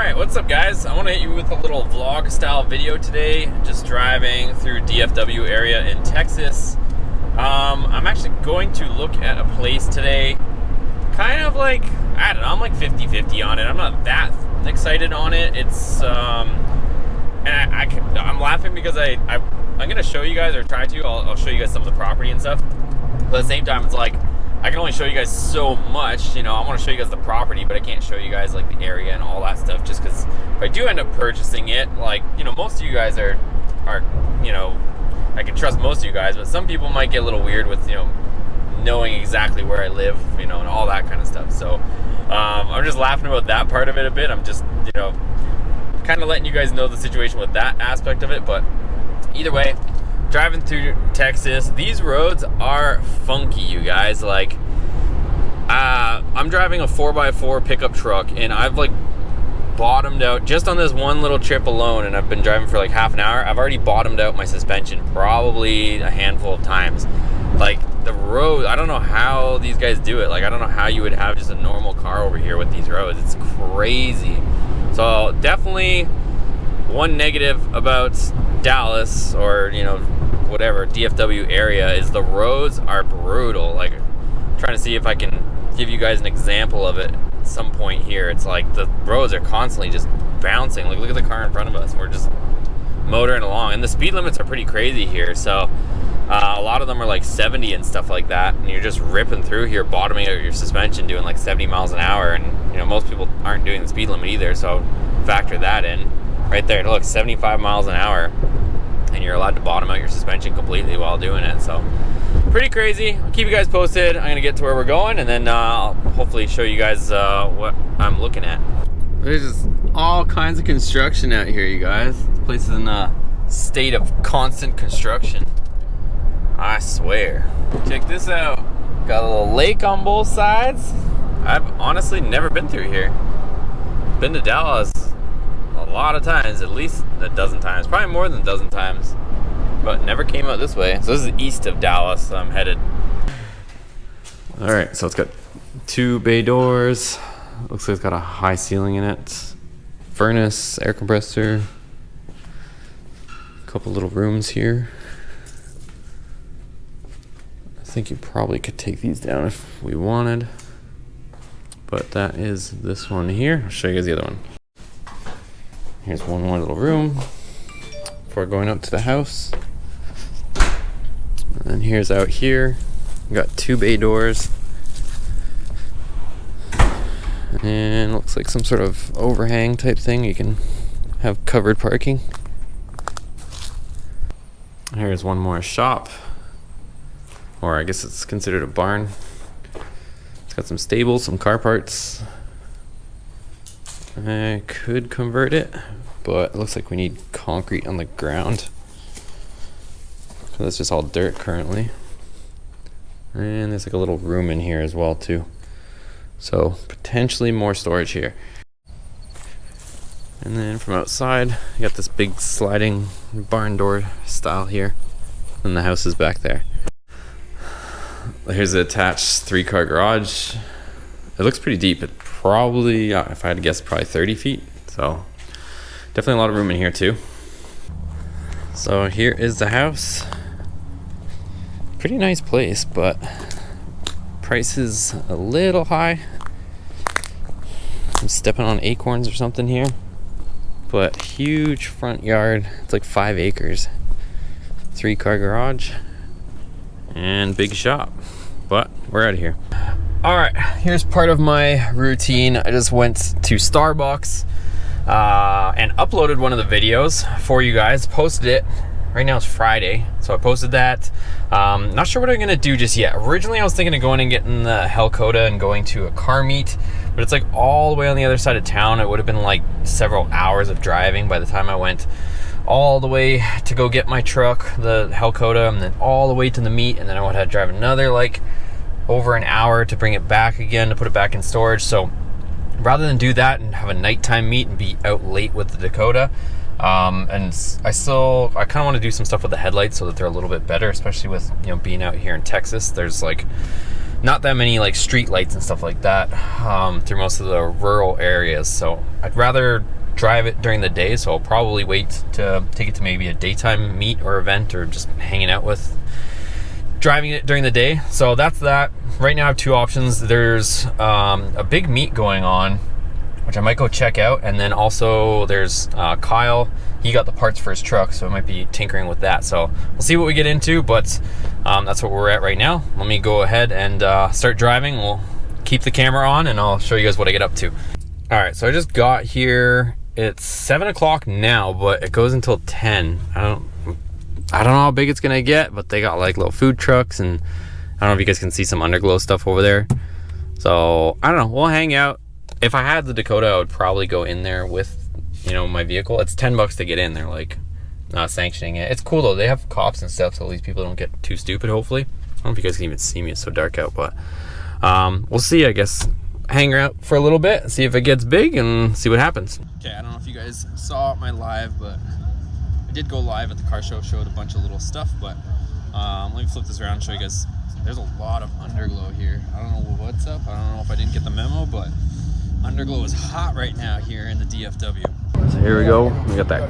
Alright, what's up guys? I want to hit you with a little vlog style video today. Just driving through DFW area in Texas. I'm actually going to look at a place today. Kind of like, I don't know, I'm like 50-50 on it. I'm not that excited on it. It's, and I'm laughing because I'm going to show you guys, or try to, I'll show you guys some of the property and stuff. But at the same time, it's like, I can only show you guys so much, you know. I want to show you guys the property, but I can't show you guys like the area and all that stuff, just because if I do end up purchasing it, like, you know, most of you guys are, you know, I can trust most of you guys, but some people might get a little weird with, you know, knowing exactly where I live, you know, and all that kind of stuff. So I'm just laughing about that part of it a bit. I'm just, you know, kind of letting you guys know the situation with that aspect of it. But either way, driving through Texas, these roads are funky, you guys. Like, I'm driving a 4x4 pickup truck, and I've like bottomed out just on this one little trip alone, and I've been driving for like half an hour. I've already bottomed out my suspension probably a handful of times. Like, the road, I don't know how these guys do it. Like, I don't know how you would have just a normal car over here with these roads. It's crazy. So definitely one negative about Dallas, or, you know, whatever DFW area, is the roads are brutal. Like, I'm trying to see if I can give you guys an example of it at some point here. It's like the roads are constantly just bouncing. Like, look at the car in front of us. We're just motoring along, and the speed limits are pretty crazy here. So a lot of them are like 70 and stuff like that, and you're just ripping through here, bottoming out your suspension, doing like 70 miles an hour. And, you know, most people aren't doing the speed limit either, so factor that in. Right there, look, 75 miles an hour, and you're allowed to bottom out your suspension completely while doing it. So pretty crazy. I'll keep you guys posted. I'm gonna get to where we're going, and then I'll hopefully show you guys what I'm looking at. There's just all kinds of construction out here, you guys. This place is in a state of constant construction, I swear. Check this out. Got a little lake on both sides. I've honestly never been through here. Been to Dallas a lot of times, at least a dozen times, probably more than a dozen times, but never came out this way. So this is east of Dallas I'm headed. All right, so it's got 2 bay doors. Looks like it's got a high ceiling in it. Furnace, air compressor. A couple little rooms here. I think you probably could take these down if we wanted, but that is this one here. I'll show you guys the other one. Here's one more little room before going up to the house. And then here's out here. We got 2 bay doors. And looks like some sort of overhang type thing. You can have covered parking. Here's one more shop. Or I guess it's considered a barn. It's got some stables, some car parts. I could convert it, but it looks like we need concrete on the ground. So that's just all dirt currently. And there's like a little room in here as well too. So potentially more storage here. And then from outside, you got this big sliding barn door style here. And the house is back there. Here's the attached 3-car garage. It looks pretty deep. It probably, if I had to guess, probably 30 feet. So definitely a lot of room in here too. So here is the house. Pretty nice place, but price is a little high. I'm stepping on acorns or something here. But huge front yard. It's like 5 acres. 3-car garage and big shop. But we're out of here. All right, here's part of my routine. I just went to Starbucks and uploaded one of the videos for you guys, posted it. Right now it's Friday, so I posted that. Not sure what I'm gonna do just yet. Originally I was thinking of going and getting the hellcat and going to a car meet, but it's like all the way on the other side of town. It would have been like several hours of driving by the time I went all the way to go get my truck, the hellcat, and then all the way to the meet, and then I would have to drive another like over an hour to bring it back again, to put it back in storage. So rather than do that and have a nighttime meet and be out late with the Dakota, and I kind of want to do some stuff with the headlights so that they're a little bit better, especially with, you know, being out here in Texas. There's like not that many like street lights and stuff like that through most of the rural areas. So I'd rather drive it during the day, so I'll probably wait to take it to maybe a daytime meet or event, or just hanging out with driving it during the day. So that's that. Right now I have two options. There's a big meet going on, which I might go check out, and then also there's Kyle. He got the parts for his truck, so I might be tinkering with that. So we'll see what we get into, but that's what we're at right now. Let me go ahead and start driving. We'll keep the camera on and I'll show you guys what I get up to. All right, so I just got here. It's 7 o'clock now, but it goes until 10. I don't know how big it's gonna get, but they got like little food trucks, and I don't know if you guys can see some underglow stuff over there. So I don't know, we'll hang out. If I had the Dakota, I would probably go in there with, you know, my vehicle. It's $10 to get in. They're like not sanctioning it. It's cool though. They have cops and stuff, so these people don't get too stupid, hopefully. I don't know if you guys can even see me, it's so dark out, but we'll see. I guess hang out for a little bit, see if it gets big, and see what happens. Okay, I don't know if you guys saw my live, but I did go live at the car show, showed a bunch of little stuff, but let me flip this around and show you guys. There's a lot of underglow here. I don't know what's up. I don't know if I didn't get the memo, but underglow is hot right now here in the DFW. So here we go. We got that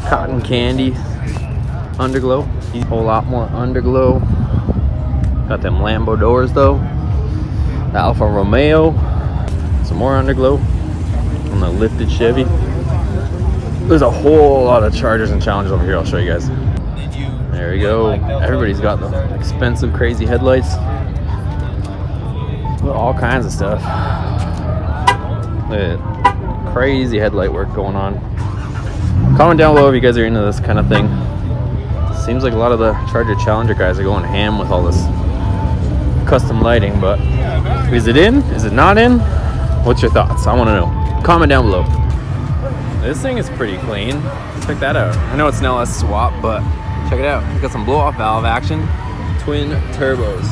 cotton candy underglow. A whole lot more underglow. Got them Lambo doors though. The Alfa Romeo. Some more underglow on the lifted Chevy. There's a whole lot of Chargers and Challengers over here. I'll show you guys. There we go. Everybody's got the expensive, crazy headlights. All kinds of stuff. Look at crazy headlight work going on. Comment down below if you guys are into this kind of thing. Seems like a lot of the Charger Challenger guys are going ham with all this custom lighting, but is it in? Is it not in? What's your thoughts? I want to know. Comment down below. This thing is pretty clean. Check that out. I know it's an LS swap, but check it out. It's got some blow-off valve action. Twin turbos.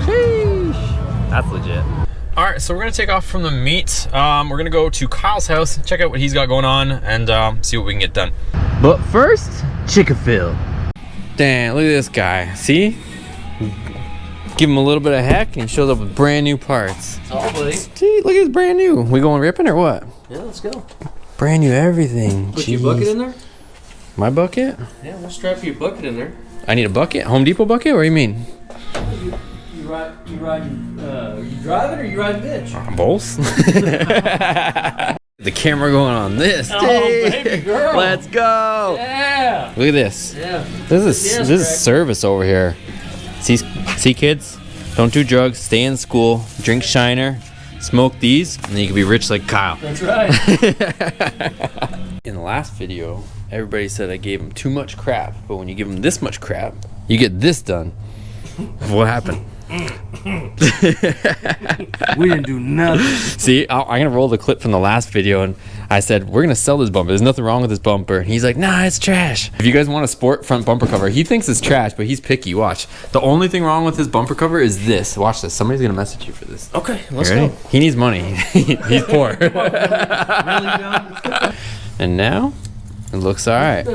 Sheesh. That's legit. All right, so we're gonna take off from the meet. We're gonna go to Kyle's house, check out what he's got going on, and see what we can get done. But first, Chick-fil. Damn, look at this guy. See? Give him a little bit of heck, and he shows up with brand new parts. Oh, buddy. See, look at it's brand new. We going ripping or what? Yeah, let's go. Brand new everything. Put your bucket in there? My bucket? Yeah, we'll strap your bucket in there. I need a bucket? Home Depot bucket? What do you mean? You driving or you riding bitch? Both. The camera going on this. Oh, baby girl. Let's go. Yeah. Look at this. Yeah. This is service over here. See kids? Don't do drugs. Stay in school. Drink Shiner. Smoke these, and then you can be rich like Kyle. That's right. In the last video, everybody said I gave him too much crap, but when you give him this much crap, you get this done. What happened? We didn't do nothing. See, I'm gonna roll the clip from the last video, and I said we're gonna sell this bumper. There's nothing wrong with this bumper, and he's like, nah, it's trash. If you guys want a sport front bumper cover, he thinks it's trash, but he's picky. Watch. The only thing wrong with his bumper cover is this. Watch this. Somebody's gonna message you for this. Okay, let's go. He needs money. He's poor. Really, John? And now it looks all right.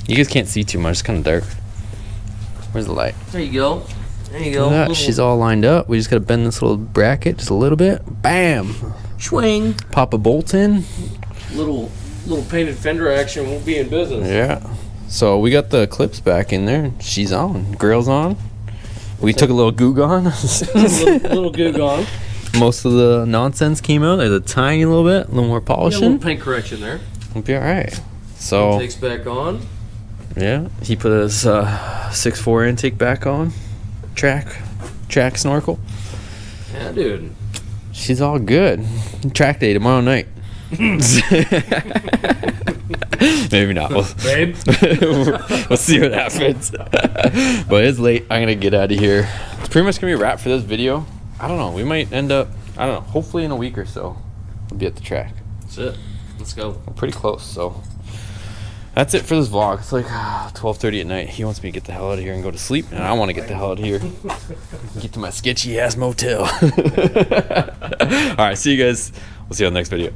You guys can't see too much. It's kind of dark. Where's the light? There you go. There you go. Look, she's all lined up. We just gotta bend this little bracket just a little bit. Bam. Swing. Pop a bolt in. Little painted fender action won't be in business. Yeah. So we got the clips back in there. She's on. Grill's on. We took a little goog on. little goog on. Most of the nonsense came out. There's a tiny little bit, a little more polishing. Yeah, a little paint correction there. We'll be all right. So Intake's back on. Yeah, he put his 6.4 intake back on. Track snorkel. Yeah, dude. She's all good. Track day tomorrow night. Maybe not. Babe. We'll see what happens. But it's late. I'm gonna get out of here. It's pretty much gonna be a wrap for this video. I don't know. We might end up, I don't know, hopefully in a week or so we'll be at the track. That's it. Let's go. We're pretty close, so that's it for this vlog. It's like 12:30 at night. He wants me to get the hell out of here and go to sleep, and I want to get the hell out of here and get to my sketchy ass motel. All right, see you guys. We'll see you on the next video.